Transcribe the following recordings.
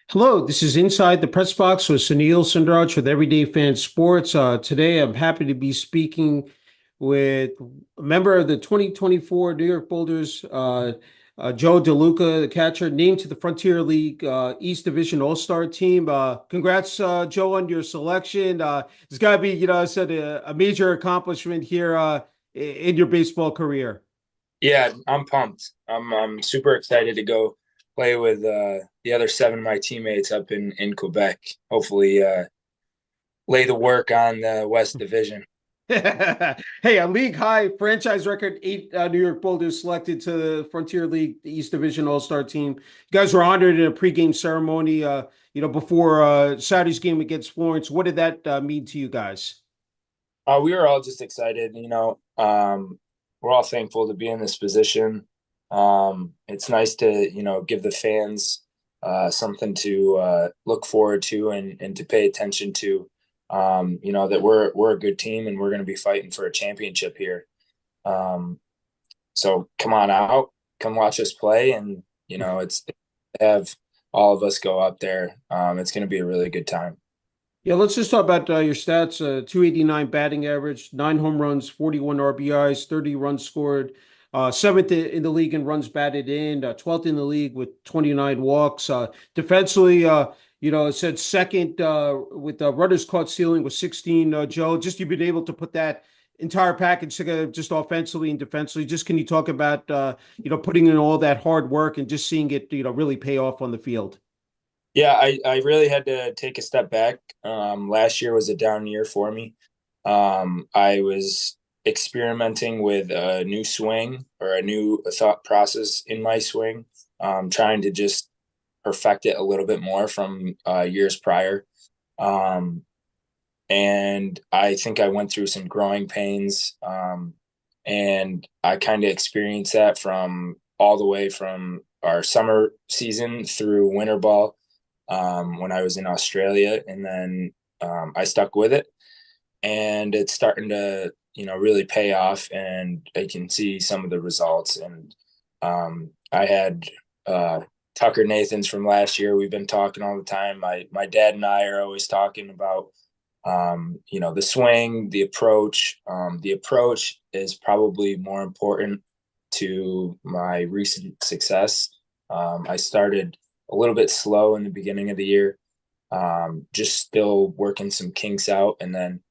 Hello, this is Inside the Press Box with Sunil Sunder with Everyday Fan Sports. Today, I'm happy to be speaking with a member of the 2024 New York Boulders, Joe DeLuca, the catcher, named to the Frontier League East Division All-Star team. Congrats, Joe, on your selection. It's got to be, I said a major accomplishment here in your baseball career. Yeah, I'm pumped. I'm super excited to go play with the other seven of my teammates up in Quebec. Hopefully, lay the work on the West Division. Hey, a league high franchise record, eight New York Boulders selected to the Frontier League, the East Division All-Star team. You guys were honored in a pregame ceremony, before Saturday's game against Florence. What did that mean to you guys? We were all just excited. We're all thankful to be in this position. It's nice to give the fans something to look forward to and to pay attention to. That we're a good team and we're going to be fighting for a championship here. Um, so come on out, come watch us play, and it's have all of us go out there. It's going to be a really good time. Yeah, let's just talk about your stats. 289 batting average, 9 home runs, 41 RBIs, 30 runs scored, seventh in the league in runs batted in, 12th in the league with 29 walks. Defensively, it said second with runners caught stealing with 16. Joe, just you've been able to put that entire package together, just offensively and defensively. Just can you talk about putting in all that hard work and just seeing it really pay off on the field? Yeah, I really had to take a step back. Last year was a down year for me. I was experimenting with a new swing or a new thought process in my swing, trying to just perfect it a little bit more from years prior. Um, and I think I went through some growing pains, and I kind of experienced that from all the way from our summer season through winter ball when I was in Australia, and then I stuck with it, and it's starting to really pay off, and I can see some of the results. And I had Tucker Nathans from last year. We've been talking all the time. My dad and I are always talking about the swing, the approach. The approach is probably more important to my recent success. I started a little bit slow in the beginning of the year, just still working some kinks out, and then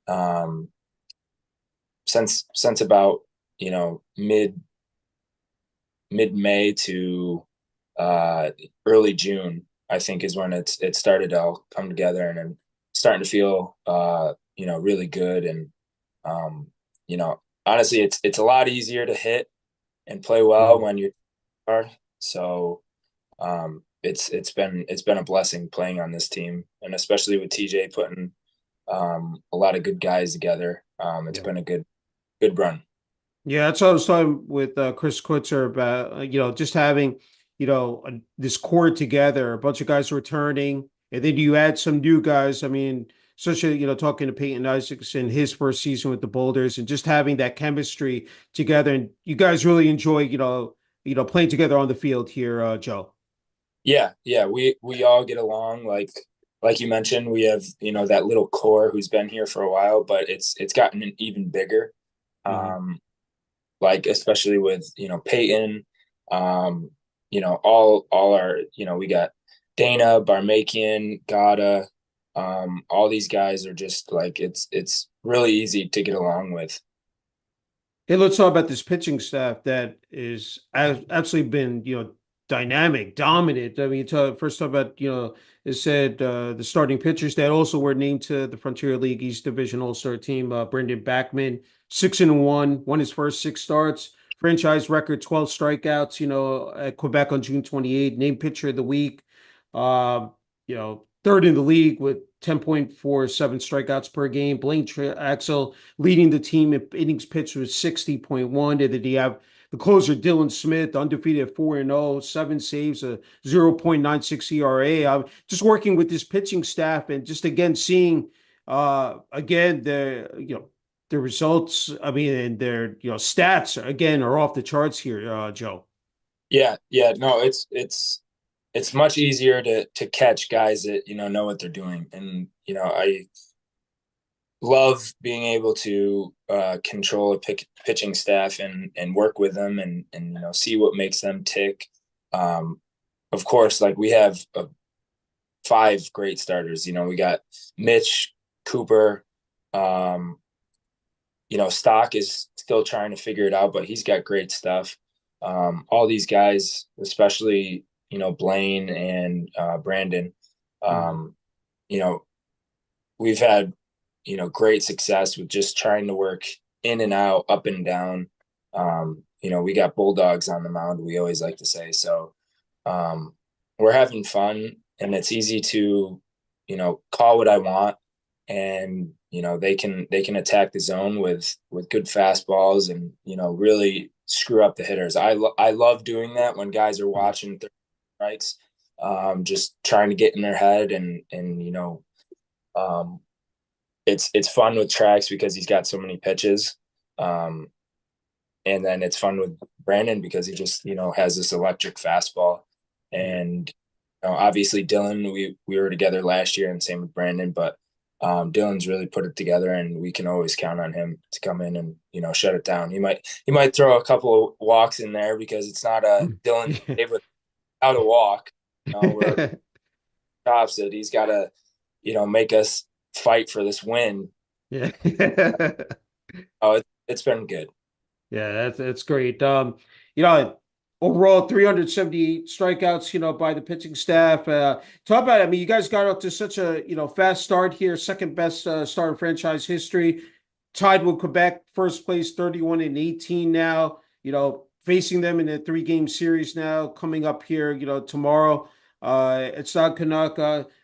um, since about mid May to early June, I think is when it started to all come together, and then starting to feel really good. And honestly, it's a lot easier to hit and play well when you are. So it's been a blessing playing on this team, and especially with TJ putting a lot of good guys together. It's Yeah. been a good run. Yeah, that's what I was talking with Chris Kutzer about, just having, this core together, a bunch of guys returning, and then you add some new guys. I mean, especially, talking to Peyton Isaacson, his first season with the Boulders, and just having that chemistry together. And you guys really enjoy, playing together on the field here, Joe. Yeah, we all get along. Like you mentioned, we have that little core who's been here for a while, but it's gotten even bigger. Mhm. Um, like especially with Peyton, all our we got Dana, Barmakian, Gata, all these guys are just like it's really easy to get along with. Hey, let's talk about this pitching staff that is absolutely been, dynamic, dominant. I mean, first talk about, it said the starting pitchers that also were named to the Frontier League East Division All-Star team. Brandon Backman, 6-1, won his first six starts, franchise record 12 strikeouts, at Quebec on June 28th, named pitcher of the week. Third in the league with 10.47 strikeouts per game. Blaine Traxel leading the team in innings pitched with 60.1. And then you have the closer Dylan Smith, undefeated at 4-0, seven saves, a 0.96 ERA. I'm just working with this pitching staff and just again seeing again the results. I mean, and their stats again are off the charts here, Joe. Yeah, no, it's it's much easier to catch guys that, know what they're doing. And, I love being able to control a pitching staff and work with them and see what makes them tick. Of course, like we have five great starters. We got Mitch, Cooper. Stock is still trying to figure it out, but he's got great stuff. All these guys, especially Blaine and Brandon. Mhm. Um, you know, we've had great success with just trying to work in and out, up and down. We got bulldogs on the mound, we always like to say. So um, we're having fun, and it's easy to call what I want, and they can attack the zone with good fastballs, and really screw up the hitters. I love doing that when guys are Yeah. watching strikes, just trying to get in their head, and um, it's fun with Trax because he's got so many pitches. Um, and then it's fun with Brandon because he just, has this electric fastball. Yeah. And obviously Dylan, we were together last year, and same with Brandon, but Dylan's really put it together, and we can always count on him to come in and shut it down. He might throw a couple of walks in there because it's not a Dylan Yeah. save without a walk. Where tops it, he's got to make us fight for this win. Yeah. Oh, it's been good. Yeah, that's great. You know, overall 378 strikeouts, by the pitching staff. Talk about, I mean, you guys got up to such a, fast start here, second best start in franchise history. Tied with Quebec, first place, 31 and 18 now, facing them in a three-game series now, coming up here, tomorrow. It's not Canuck.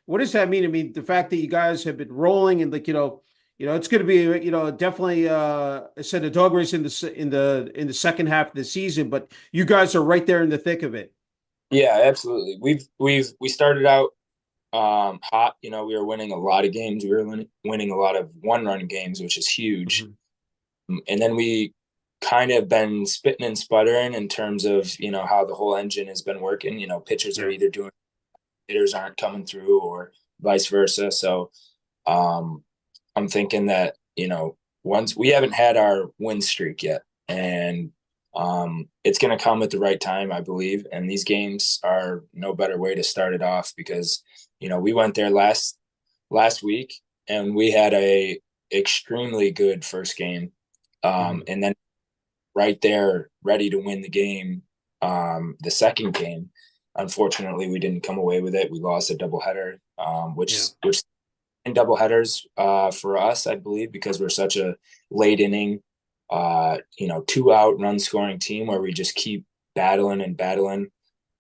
What does that mean? I mean, the fact that you guys have been rolling and like, it's going to be, definitely, I said a dog race in the second half of the season, but you guys are right there in the thick of it. Yeah, absolutely. We started out hot. We were winning a lot of games. We were winning a lot of one-run games, which is huge. Mhm. And then we kind of been spitting and sputtering in terms of how the whole engine has been working. Pitchers are Yeah. either doing, hitters aren't coming through, or vice versa. So um, I'm thinking that once we haven't had our win streak yet, and it's going to come at the right time, I believe. And these games are no better way to start it off because we went there last week, and we had a extremely good first game, Mhm. and then right there, ready to win the game. The second game, unfortunately, we didn't come away with it. We lost a doubleheader, Yeah. which in doubleheaders for us, I believe, because we're such a late inning, 2 out run scoring team where we just keep battling and battling.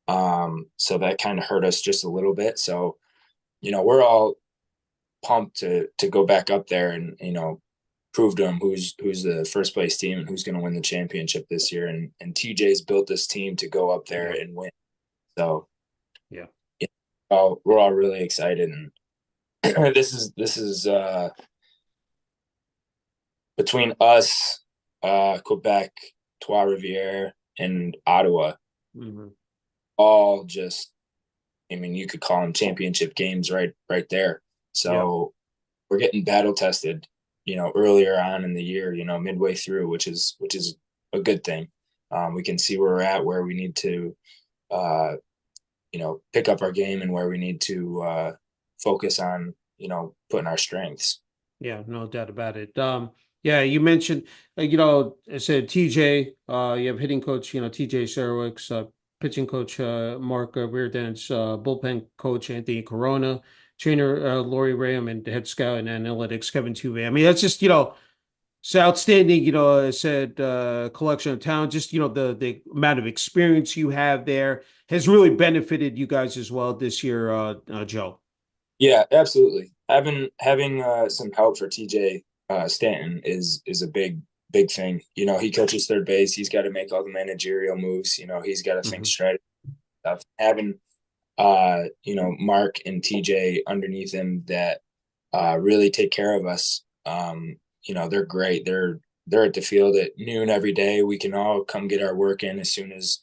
So that kind of hurt us just a little bit. So, we're all pumped to go back up there and, prove to them who's the first place team and who's going to win the championship this year. And TJ's built this team to go up there Yeah. and win. So Yeah. we're all really excited. And this is between us, Quebec, Trois Rivières, and Ottawa, Mhm. all just, I mean, you could call them championship games right there. Yeah. So we're getting battle tested, earlier on in the year, midway through, which is a good thing. We can see where we're at, where we need to, uh, pick up our game, and where we need to focus on, putting our strengths. Yeah, no doubt about it. Yeah, you mentioned, I said TJ, you have hitting coach, TJ Sarowicz, pitching coach, Mark Reardon's, bullpen coach, Anthony Corona, trainer, Lori Ram, and head scout and analytics, Kevin Tuve. I mean, that's just, it's outstanding, I said, collection of talent. Just, the amount of experience you have there has really benefited you guys as well this year, Joe. Yeah, absolutely. Having some help for TJ Stanton is a big thing. He coaches third base. He's got to make all the managerial moves. He's got to think Hmm. strategy stuff. Having Mark and TJ underneath him that really take care of us. They're great. They're at the field at noon every day. We can all come get our work in as soon as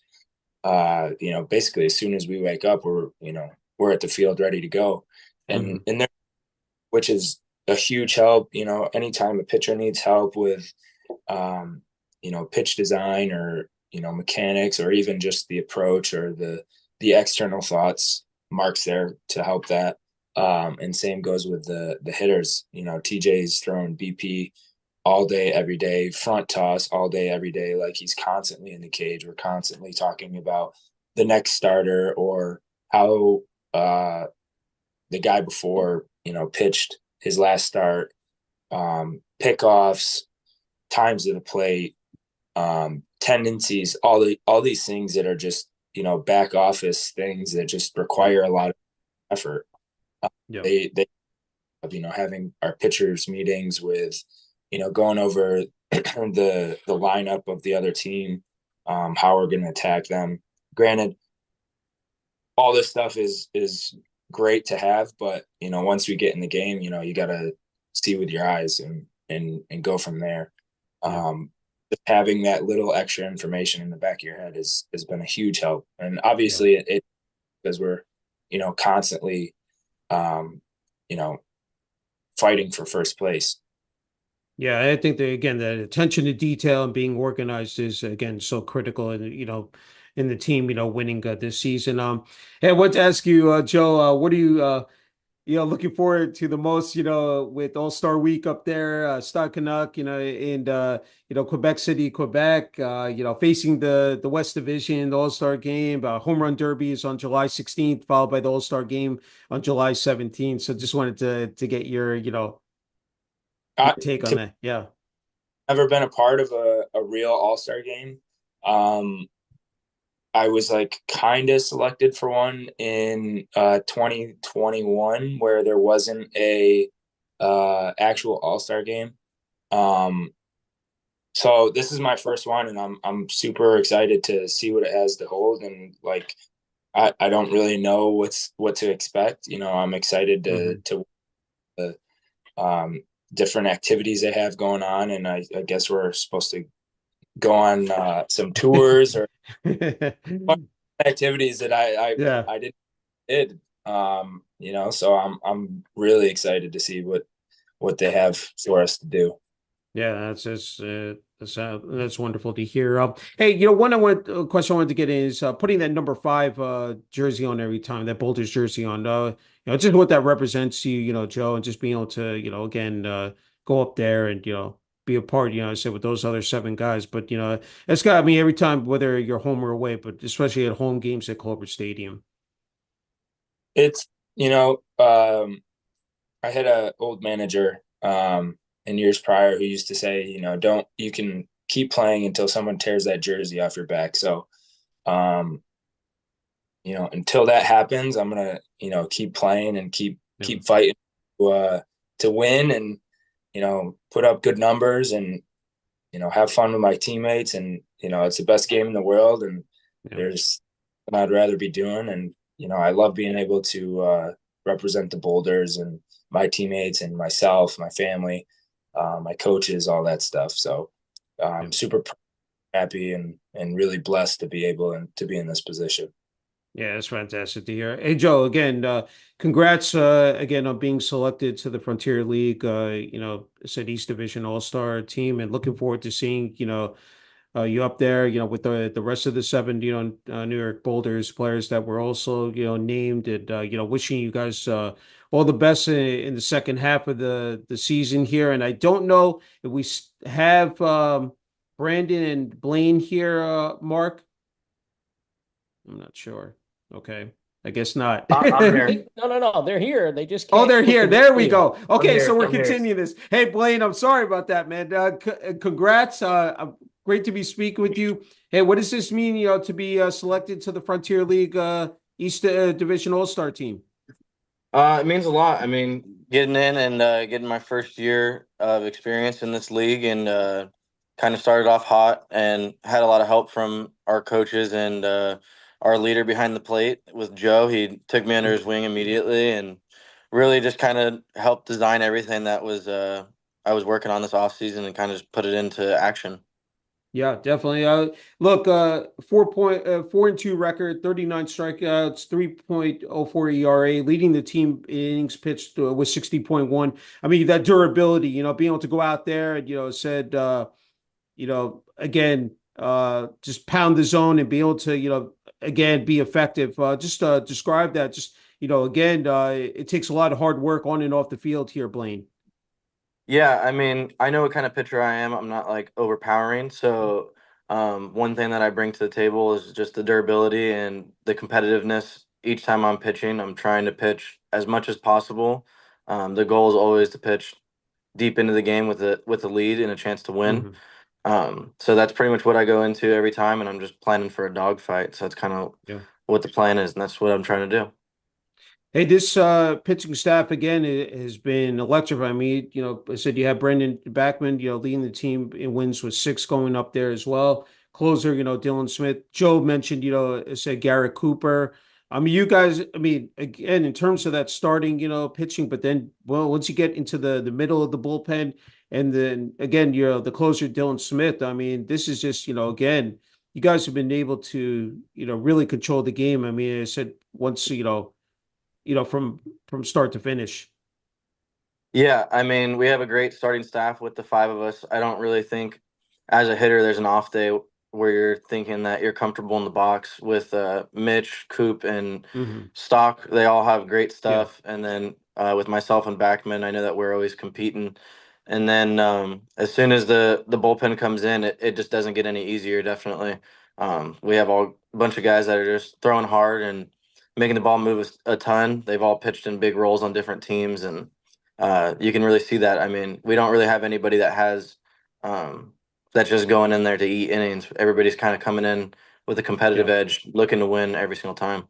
basically as soon as we wake up, we're at the field ready to go. And Mhm. and there, which is a huge help. Anytime a pitcher needs help with um, pitch design or mechanics or even just the approach or the external thoughts, Mark's there to help that. And same goes with the hitters. TJ's throwing BP all day, every day, front toss all day, every day. Like he's constantly in the cage. We're constantly talking about the next starter or how the guy before, pitched his last start, pickoffs, times of the plate, tendencies, all these things that are just, back office things that just require a lot of effort. Yeah. They having our pitchers meetings with, going over the lineup of the other team, how we're going to attack them. Granted, all this stuff is great to have, but once we get in the game, you got to see with your eyes and go from there. Yeah. Um, just having that little extra information in the back of your head has been a huge help, and Yeah. obviously it because we're constantly um, you know fighting for first place. Yeah, I think that again, that attention to detail and being organized is again so critical, and in the team, winning this season. Hey, I want to ask you, Joe, what are you, looking forward to the most, with All-Star Week up there, Stade Canuck, and Quebec City, Quebec, facing the West Division, the All-Star game, Home Run Derby is on July 16th, followed by the All-Star game on July 17th. So just wanted to get your take on To that. Yeah. Never been a part of a real all-star game. Um, I was like kind of selected for one in 2021 where there wasn't a actual all-star game. Um, so this is my first one, and I'm super excited to see what it has to hold. And like I don't really know what to expect. I'm excited to Hmm. the different activities they have going on, and I guess we're supposed to go on some tours or activities that Yeah. I did. So I'm really excited to see what they have for us to do. Yeah, that's wonderful to hear. Hey, question I wanted to get in is putting that number five jersey on every time, that Boulders jersey on. Just what that represents to you, Joe, and just being able to, again, go up there and be a part, I said with those other seven guys. But it's got me every time, whether you're home or away, but especially at home games at Culver Stadium. It's I had a old manager in years prior who used to say, don't you can keep playing until someone tears that jersey off your back. So um, until that happens, I'm gonna, keep playing and Yeah, keep fighting to win and put up good numbers and have fun with my teammates. And it's the best game in the world, and yeah, there's what I'd rather be doing. And I love being able to represent the Boulders and my teammates and myself, my family, my coaches, all that stuff. So yeah. I'm super happy and really blessed to be able and to be in this position. Yeah, it's fantastic to hear. Hey, Joe, again, congrats again on being selected to the Frontier League, said East Division All-Star team, and looking forward to seeing, you up there, with the rest of the seven, New York Boulders players that were also, named, and wishing you guys all the best in the second half of the season here. And I don't know if we have Brandon and Blaine here, Mark. I'm not sure. Okay. I guess not. I'm here. No, no, no. They're here. They just Oh, can't they're click here. the There we video. go. Okay, so we're I'm here. continuing this. Hey, Blaine, I'm sorry about that, man. Congrats. Great to be speaking with you. Hey, what does this mean, to be selected to the Frontier League East Division All-Star team? It means a lot. I mean, getting in and getting my first year of experience in this league and kind of started off hot and had a lot of help from our coaches and our leader behind the plate with Joe. He took me under his wing immediately and really just kind of helped design everything that was I was working on this off season and kind of just put it into action. Yeah, definitely. Look, 4.42 record, 39 strikeouts, 3.04 ERA, leading the team in innings pitched with 60.1. I mean, that durability, being able to go out there and, said, again, just pound the zone and be able to, again, be effective. Just describe that. Just, again, it takes a lot of hard work on and off the field here, Blaine. Yeah, I mean, I know what kind of pitcher I am. I'm not like overpowering. So, one thing that I bring to the table is just the durability and the competitiveness. Each time I'm pitching, I'm trying to pitch as much as possible. The goal is always to pitch deep into the game with a lead and a chance to win. Mhm. So that's pretty much what I go into every time, and I'm just planning for a dogfight. So that's kind of Yeah. what the plan is, and that's what I'm trying to do. Hey, this pitching staff again has been electrifying. I mean, I said you have Brandon Backman, leading the team in wins with six going up there as well. Closer, Dylan Smith. Joe mentioned, I said Garrett Cooper. I mean, you guys, I mean, again, in terms of that starting, pitching, but then, well, once you get into the middle of the bullpen, and then again, the closer Dylan Smith. I mean, this is just, again, you guys have been able to, really control the game. I mean, I said once, from start to finish. Yeah, I mean, we have a great starting staff with the five of us. I don't really think as a hitter there's an off day where you're thinking that you're comfortable in the box with Mitch, Coop, and Hmm. Stock. They all have great Yeah, stuff. And then with myself and Backman, I know that we're always competing. And then as soon as the bullpen comes in, it just doesn't get any easier, definitely. We have a bunch of guys that are just throwing hard and making the ball move a ton. They've all pitched in big roles on different teams, and you can really see that. I mean, we don't really have anybody that has that's just going in there to eat innings. Everybody's kind of coming in with a competitive yeah, edge, looking to win every single time.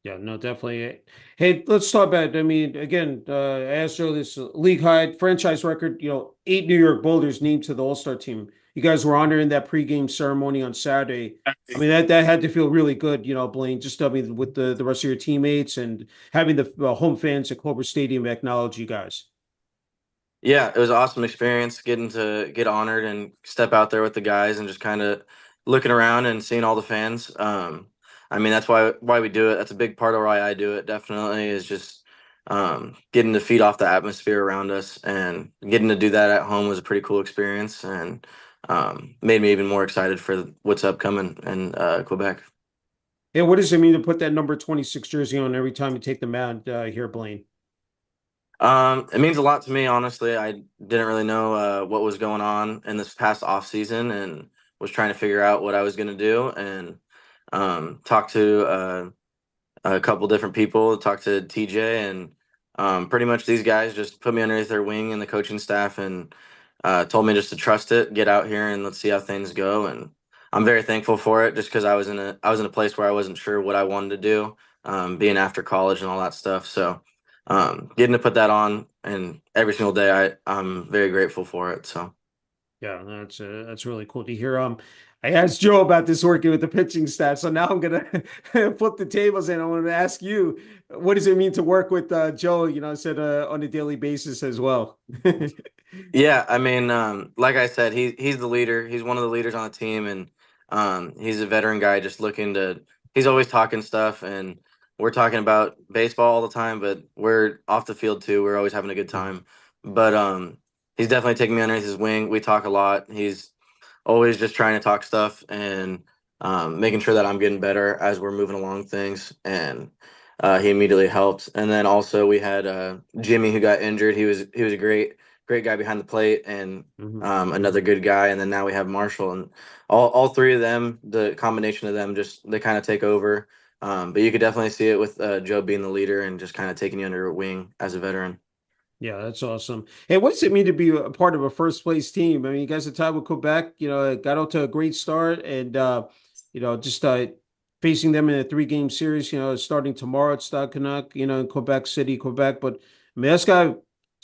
yeah. No, definitely. Hey, let's talk about. I mean, again, I asked earlier this league high franchise record. Eight New York Boulders named to the All Star team. You guys were honored in that pregame ceremony on Saturday. I mean, that had to feel really good, Blaine. Just I mean, with the rest of your teammates and having the home fans at Clover Stadium acknowledge you guys. Yeah, it was an awesome experience getting to get honored and step out there with the guys and just kind of looking around and seeing all the fans. I mean, that's why we do it. That's a big part of why I do it. Definitely is just getting to feed off the atmosphere around us, and getting to do that at home was a pretty cool experience, and made me even more excited for what's upcoming in Quebec. Hey, what does it mean to put that number 26 jersey on every time you take the mound here, Blaine? It means a lot to me, honestly. I didn't really know what was going on in this past off season, and was trying to figure out what I was going to do, and talked to a couple different people, talked to TJ, and pretty much these guys just put me underneath their wing and the coaching staff, and told me just to trust it, get out here, and let's see how things go. And I'm very thankful for it, just because I was in a place where I wasn't sure what I wanted to do, being after college and all that stuff. So getting to put that on, and every single day, I'm very grateful for it. So. Yeah, that's really cool to hear. I asked Joe about this working with the pitching staff, so now I'm gonna flip the tables and I want to ask you, what does it mean to work with Joe? I said on a daily basis as well. Yeah, I mean, like I said, he's the leader. He's one of the leaders on the team, and he's a veteran guy, just looking to. He's always talking stuff, and we're talking about baseball all the time, but we're off the field too. We're always having a good time. But he's definitely taking me under his wing. We talk a lot. He's always just trying to talk stuff, and making sure that I'm getting better as we're moving along things. And he immediately helped. And then also we had Jimmy, who got injured. He was a great guy behind the plate, and Mhm. another good guy. And then now we have Marshall, and all three of them. The combination of them, just they kind of take over. But you could definitely see it with Joe being the leader and just kind of taking you under a wing as a veteran. Yeah, that's awesome. Hey, what does it mean to be a part of a first place team? I mean, you guys are tied with Quebec, got out to a great start and just facing them in a three-game series, starting tomorrow at Stade Canuck, in Quebec City, Quebec. But I mean, it's got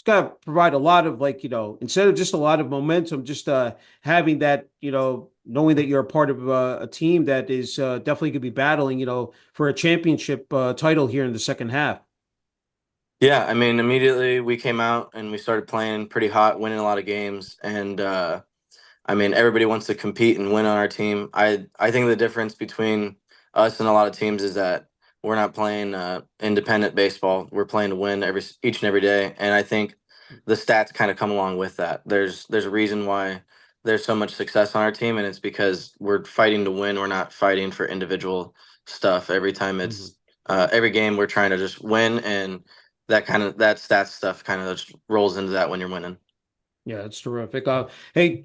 to provide a lot of like, instead of just a lot of momentum, just having that, knowing that you're a part of a team that is definitely going to be battling, for a championship title here in the second half. Yeah, I mean, immediately we came out and we started playing pretty hot, winning a lot of games, and I mean, everybody wants to compete and win on our team. I think the difference between us and a lot of teams is that we're not playing independent baseball. We're playing to win each and every day, and I think the stats kind of come along with that. There's a reason why there's so much success on our team, and it's because we're fighting to win. We're not fighting for individual stuff. Every time it's every game, we're trying to just win, and that stats stuff kind of just rolls into that when you're winning. Yeah, it's terrific. Hey,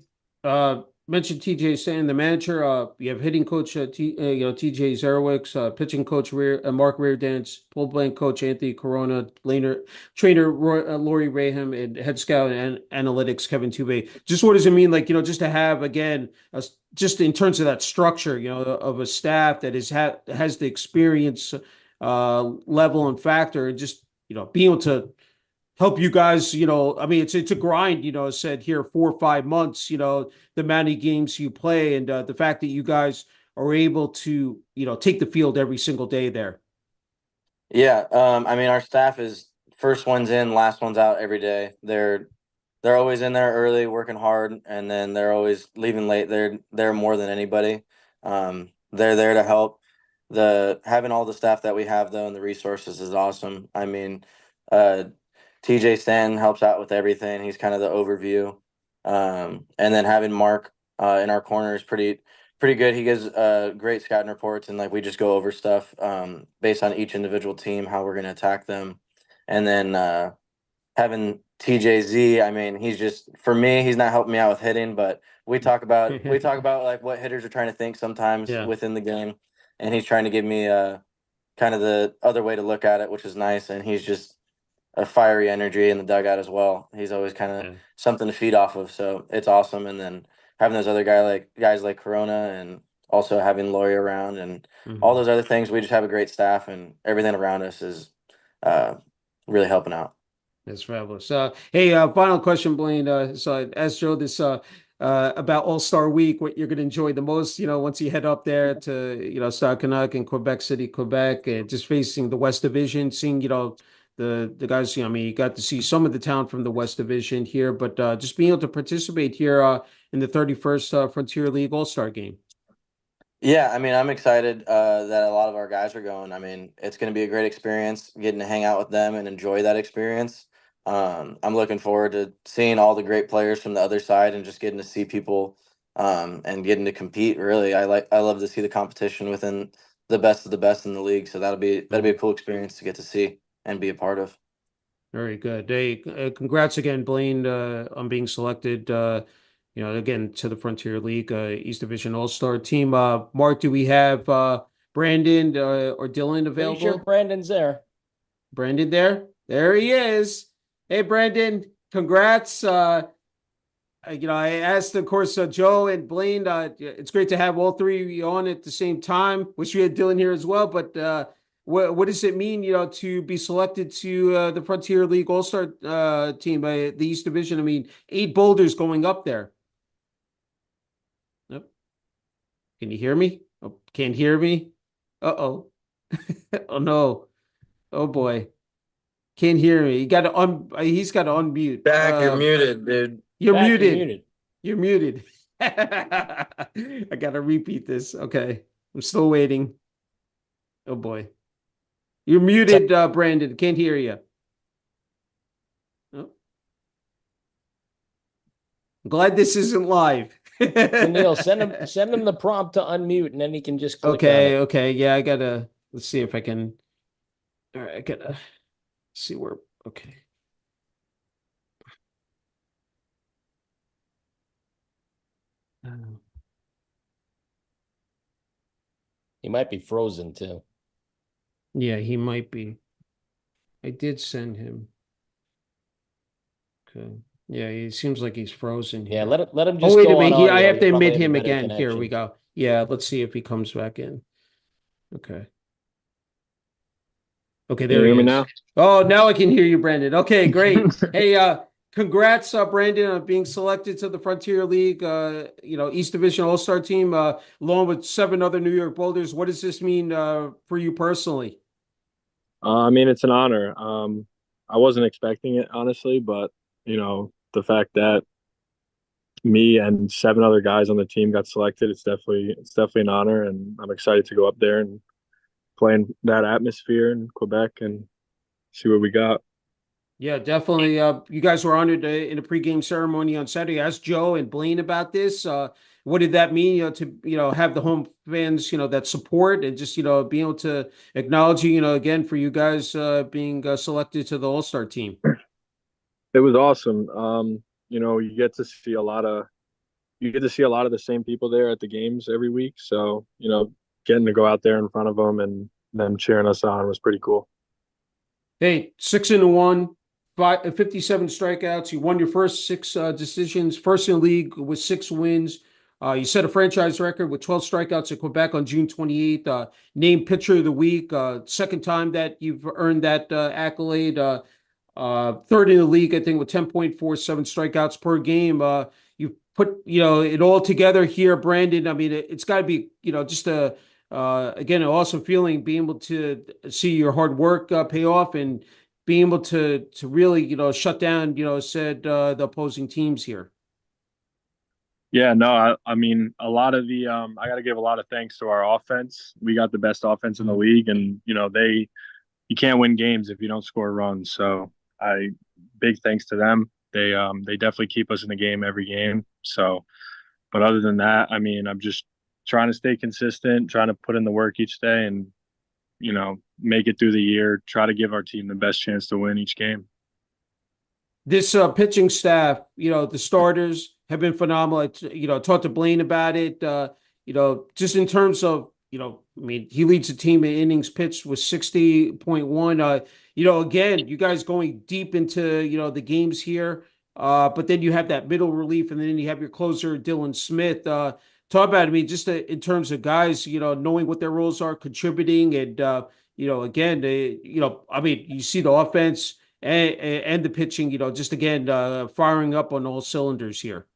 mentioned TJ saying the manager. You have hitting coach TJ Zarowicz, pitching coach Mark Reardance, pull blank coach Anthony Corona, trainer Lori Raham, and head scout and analytics Kevin Tube. Just what does it mean, like just to have again, just in terms of that structure, of a staff that has the experience level and factor, and just being able to help you guys, I mean, it's a grind, said here 4 or 5 months, the many games you play and the fact that you guys are able to, take the field every single day there. Yeah, I mean, our staff is first one's in, last one's out every day. They're always in there early, working hard, and then they're always leaving late. They're there more than anybody. They're there to help. The having all the staff that we have though and the resources is awesome. I mean, uh, TJ Stanton helps out with everything. He's kind of the overview. And then having Mark in our corner is pretty good. He gives great scouting reports, and like we just go over stuff based on each individual team, how we're going to attack them. And then having TJZ, I mean, he's just for me, he's not helping me out with hitting, but we talk about like what hitters are trying to think sometimes Yeah. within the game, and he's trying to give me kind of the other way to look at it, which is nice. And he's just a fiery energy in the dugout as well. He's always kind of something to feed off of, so it's awesome. And then having those other guys like Corona, and also having Lori around, and all those other things, we just have a great staff, and everything around us is really helping out. That's fabulous. Hey, final question, Blaine. So I asked Joe this about All-Star Week, what you're going to enjoy the most, once you head up there to, Stade in Quebec City, Quebec, and just facing the West Division, seeing, the guys, I mean, you got to see some of the talent from the West Division here, but just being able to participate here in the 31st Frontier League All-Star game. Yeah, I mean, I'm excited that a lot of our guys are going. I mean, it's going to be a great experience getting to hang out with them and enjoy that experience. I'm looking forward to seeing all the great players from the other side and just getting to see people and getting to compete. Really, I love to see the competition within the best of the best in the league. So that'll be a cool experience to get to see and be a part of. Very good. Hey, congrats again, Blaine, on being selected. Again to the Frontier League East Division All-Star team. Mark, do we have Brandon or Dylan available? Pretty sure Brandon's there. Brandon there? There he is. Hey, Brandon, congrats. I asked, of course, Joe and Blaine. It's great to have all three of you on at the same time. Wish we had Dylan here as well, but what does it mean, to be selected to the Frontier League All-Star team by the East Division? I mean, 8 Boulders going up there. Nope. Can you hear me? Oh, can't hear me? Uh-oh. Oh, no. Oh, boy. Can't hear me. He's got to unmute. You're muted, dude. You're Back, muted. You're muted. I gotta repeat this. Okay. I'm still waiting. Oh boy. You're muted, Brandon. Can't hear you. Oh. I'm glad this isn't live. Sunil, send him the prompt to unmute, and then he can just click on Okay, it. okay. Yeah, let's see if I can. All right, I gotta see where. Okay. He might be frozen too. Yeah, he might be. I did send him. Okay. Yeah, he seems like he's frozen here. Yeah, let him just wait go a minute. on audio. I have to He'll probably admit have a him better again. Here we connection. go. Yeah, let's see if he comes back in. Okay. Okay, there Can you he hear me is. now? Oh, now I can hear you, Brandon. Okay, great. Hey, congrats, Brandon, on being selected to the Frontier League, East Division All-Star team, along with 7 other New York Boulders. What does this mean for you personally? I mean, it's an honor. I wasn't expecting it, honestly, but the fact that me and 7 other guys on the team got selected, it's definitely an honor, and I'm excited to go up there and play in that atmosphere in Quebec and see what we got. Yeah, definitely. You guys were honored in a pregame ceremony on Saturday. I asked Joe and Blaine about this. What did that mean, to, have the home fans, that support and just, being able to acknowledge you, again, for you guys being selected to the All-Star team? It was awesome. You get to see a lot of the same people there at the games every week. So, getting to go out there in front of them and them cheering us on was pretty cool. Hey, 6-1, 57 strikeouts. You won your first six decisions, first in the league with 6 wins. You set a franchise record with 12 strikeouts at Quebec on June 28th. Named Pitcher of the Week. Second time that you've earned that accolade. Third in the league, I think, with 10.47 strikeouts per game. You put, it all together here, Brandon. I mean, it's got to be, just again, an awesome feeling being able to see your hard work pay off and being able to really, shut down, the opposing teams here. Yeah, no, I mean, a lot of I got to give a lot of thanks to our offense. We got the best offense in the league, and you can't win games if you don't score runs. So big thanks to them. They definitely keep us in the game every game. So, but other than that, I mean, I'm just trying to stay consistent, trying to put in the work each day, and make it through the year. Try to give our team the best chance to win each game. This pitching staff, the starters have been phenomenal. I talked to Blaine about it. Just in terms of, I mean, he leads the team in innings pitched with 60.1. Again, you guys going deep into, the games here. But then you have that middle relief, and then you have your closer, Dylan Smith. Talk about, I mean, just in terms of guys, knowing what their roles are, contributing, and again, I mean, you see the offense and the pitching, just again, firing up on all cylinders here.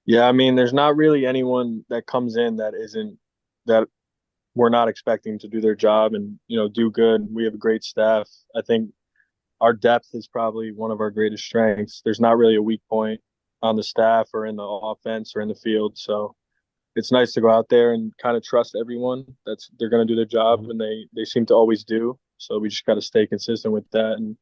Yeah, I mean, there's not really anyone that comes in that we're not expecting to do their job and do good. We have a great staff. I think our depth is probably one of our greatest strengths. There's not really a weak point on the staff or in the offense or in the field. So it's nice to go out there and kind of trust everyone they're going to do their job, and they seem to always do. So we just got to stay consistent with that. And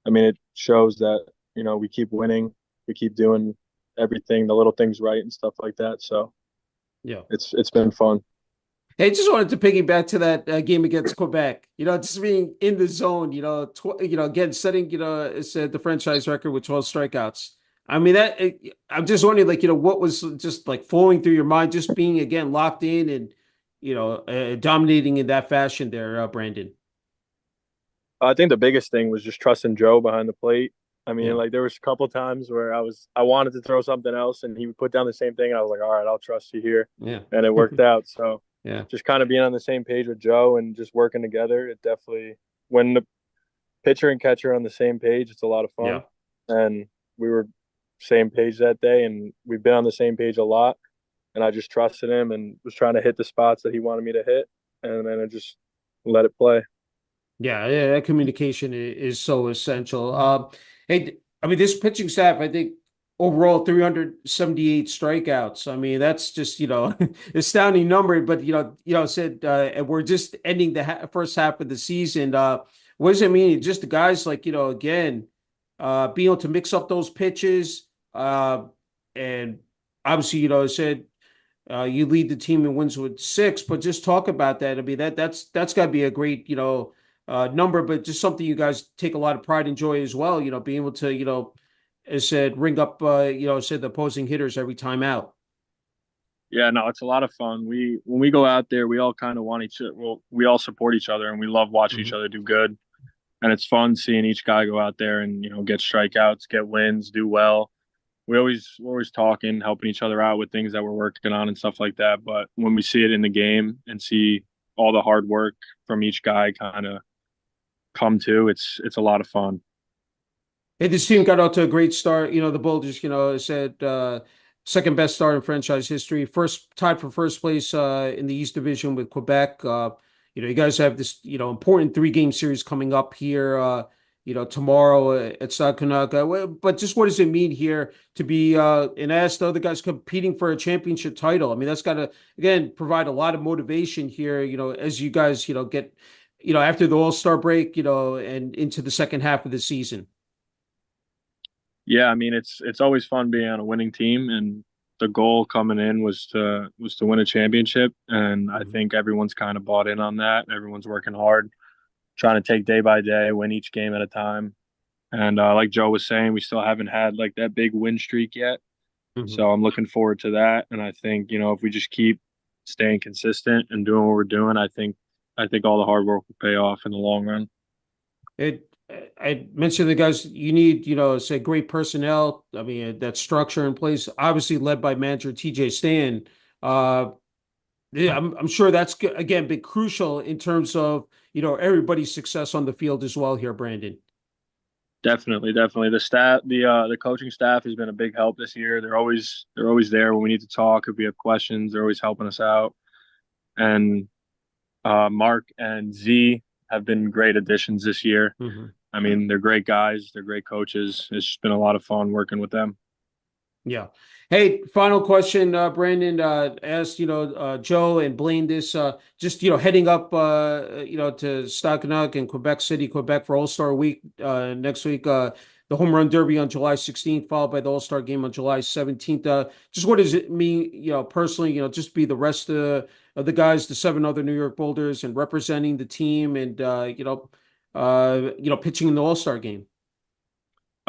I mean, it shows that, we keep winning, we keep doing everything, the little things right and stuff like that. So yeah, it's been fun. Hey, just wanted to piggyback to that game against Quebec. Just being in the zone. Again, setting it's the franchise record with 12 strikeouts. I mean I'm just wondering, what was just like flowing through your mind, just being again locked in and dominating in that fashion there, Brandon. I think the biggest thing was just trusting Joe behind the plate. I mean, Yeah. there was a couple times where I wanted to throw something else, and he would put down the same thing. And I was like, all right, I'll trust you here. Yeah. And it worked out. So Yeah. just kind of being on the same page with Joe and just working together, it definitely, when the pitcher and catcher are on the same page, it's a lot of fun. Yeah. And we were same page that day, and we've been on the same page a lot. And I just trusted him and was trying to hit the spots that he wanted me to hit. And then I just let it play. Yeah, that communication is so essential. Hey, I mean, this pitching staff, I think overall 378 strikeouts. I mean, that's just, astounding number, but, said, and we're just ending the first half of the season. What does it mean? Just the guys again, being able to mix up those pitches. And obviously, said, you lead the team in wins with 6, but just talk about that. I mean, that's got to be a great, number, but just something you guys take a lot of pride and joy as well, being able to, as said, ring up, said the opposing hitters every time out. Yeah, no, it's a lot of fun. When we go out there, we all kind of want each other. Well, we all support each other, and we love watching each other do good. And it's fun seeing each guy go out there and get strikeouts, get wins, do well. We're always talking, helping each other out with things that we're working on and stuff like that. But when we see it in the game and see all the hard work from each guy kind of come to, it's a lot of fun. Hey, this team got out to a great start. The Boulders, said second best start in franchise history. Tied for first place in the East Division with Quebec. You guys have this, important 3-game series coming up here. tomorrow at Sakunaga. But just what does it mean here to be and as the other guys competing for a championship title? I mean, that's got to again provide a lot of motivation here. As you guys get after the All-Star break, and into the second half of the season. Yeah, I mean it's always fun being on a winning team, and the goal coming in was to win a championship, and I think everyone's kind of bought in on that. Everyone's working hard, trying to take day by day, win each game at a time. And like Joe was saying, we still haven't had like that big win streak yet. Mhm. So I'm looking forward to that. And I think, if we just keep staying consistent and doing what we're doing, I think all the hard work will pay off in the long run. I mentioned the guys you need, say great personnel. I mean, that structure in place, obviously led by manager TJ Stan. Uh, yeah, I'm sure that's again been crucial in terms of everybody's success on the field as well here, Brandon. Definitely, definitely. The coaching staff has been a big help this year. They're always there when we need to talk. If we have questions, they're always helping us out. And Mark and Z have been great additions this year. Mhm. I mean, they're great guys. They're great coaches. It's just been a lot of fun working with them. Yeah. Hey, final question, Brandon. Asked Joe and Blaine this. Just heading up to Stockenuk and Quebec City, Quebec for All-Star Week next week. The Home Run Derby on July 16th, followed by the All-Star Game on July 17th. Just what does it mean, personally? Just be the rest of the guys, the seven other New York Boulders, and representing the team, and pitching in the All-Star Game.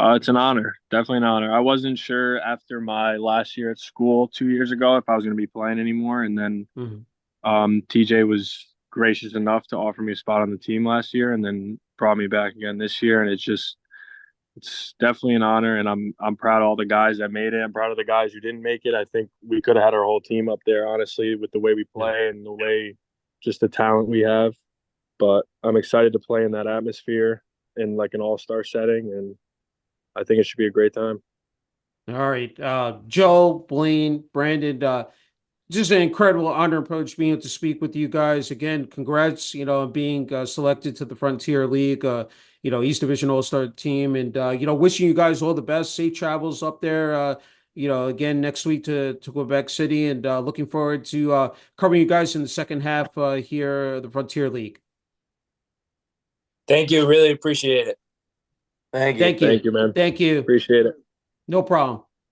It's an honor, definitely an honor. I wasn't sure after my last year at school 2 years ago if I was going to be playing anymore, and then Mhm. TJ was gracious enough to offer me a spot on the team last year, and then brought me back again this year, and it's definitely an honor, and I'm proud of all the guys that made it. I'm proud of the guys who didn't make it. I think we could have had our whole team up there, honestly, with the way we Yeah. play and the way just the talent we have. But I'm excited to play in that atmosphere in like an all-star setting, and I think it should be a great time. All right. Joe, Blaine, Brandon, just an incredible honor and privilege being able to speak with you guys. Again, congrats, on being selected to the Frontier League, East Division All-Star team. And, wishing you guys all the best. Safe travels up there, again, next week to Quebec City. And looking forward to covering you guys in the second half here at the Frontier League. Thank you. Really appreciate it. Thank you. Thank you. Thank you, man. Thank you. Appreciate it. No problem.